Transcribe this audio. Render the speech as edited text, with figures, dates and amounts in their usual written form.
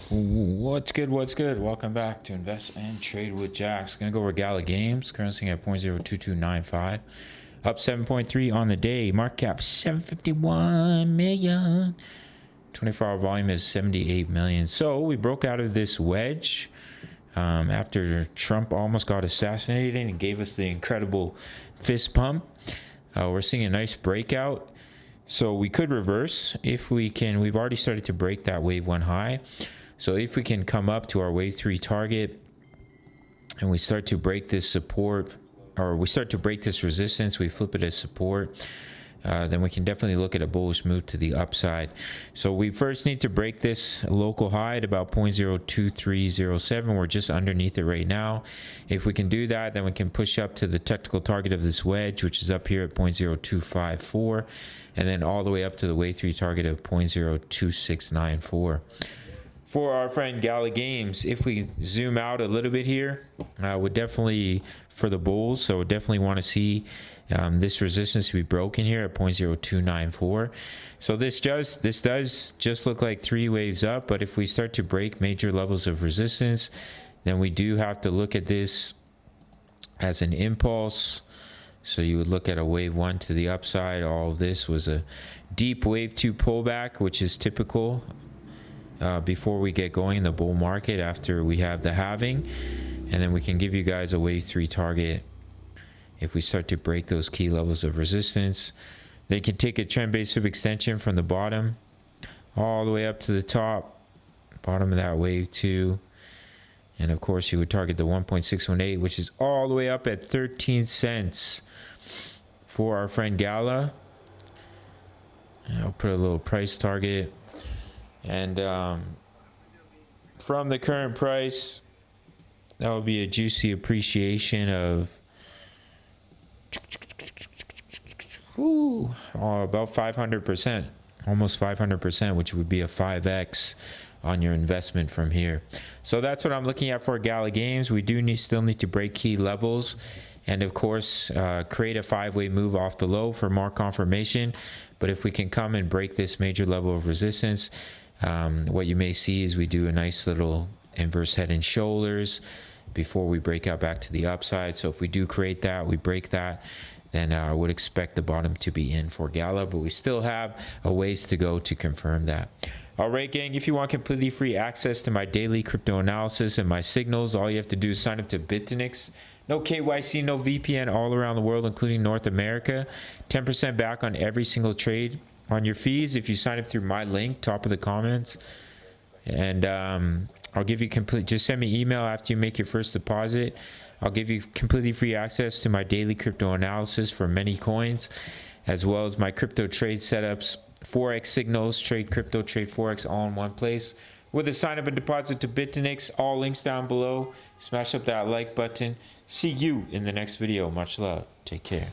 What's good? Welcome back to Invest and Trade with Jax. Gonna go over Gala Games, currency at 0.02295, up 7.3 on the day. Market cap 751 million. 24-hour volume is 78 million. So we broke out of this wedge after Trump almost got assassinated and gave us the incredible fist pump. We're seeing a nice breakout. So we could reverse if we can. We've already started to break that wave one high. So if we can come up to our wave 3 target and we start to break this support, or we start to break this resistance, we flip it as support, then we can definitely look at a bullish move to the upside. So we first need to break this local high at about 0.02307. We're just underneath it right now. If we can do that, then we can push up to the technical target of this wedge, which is up here at 0.0254, and then all the way up to the wave 3 target of 0.02694. For our friend Gala Games, if we zoom out a little bit here, we're definitely for the bulls, so definitely want to see this resistance to be broken here at 0.0294. So this does just look like 3 waves up, but if we start to break major levels of resistance, then we do have to look at this as an impulse. So you would look at a wave 1 to the upside. All of this was a deep wave 2 pullback, which is typical before we get going in the bull market after we have the halving. And then we can give you guys a wave 3 target if we start to break those key levels of resistance. They can take a trend-based sweep extension from the bottom all the way up to the top, bottom of that wave 2. And of course you would target the 1.618, which is all the way up at 13 cents for our friend Gala. And I'll put a little price target. And from the current price, that would be a juicy appreciation of about 500%, almost 500%, which would be a 5x on your investment from here. So that's what I'm looking at for Gala Games. We do still need to break key levels, and of course create a 5-way move off the low for more confirmation. But if we can come and break this major level of resistance, what you may see is we do a nice little inverse head and shoulders before we break out back to the upside. So if we do create that, we break that, then I would expect the bottom to be in for Gala, but we still have a ways to go to confirm that. All right, gang, if you want completely free access to my daily crypto analysis and my signals, all you have to do is sign up to BITUNIX. No KYC, no VPN, all around the world, including North America. 10% back on every single trade on your fees if you sign up through my link, top of the comments. And I'll give you just send me email after you make your first deposit. I'll give you completely free access to my daily crypto analysis for many coins, as well as my crypto trade setups, Forex signals, trade crypto, trade Forex, all in one place. With a sign up and deposit to BITUNIX, all links down below. Smash up that like button. See you in the next video. Much love. Take care.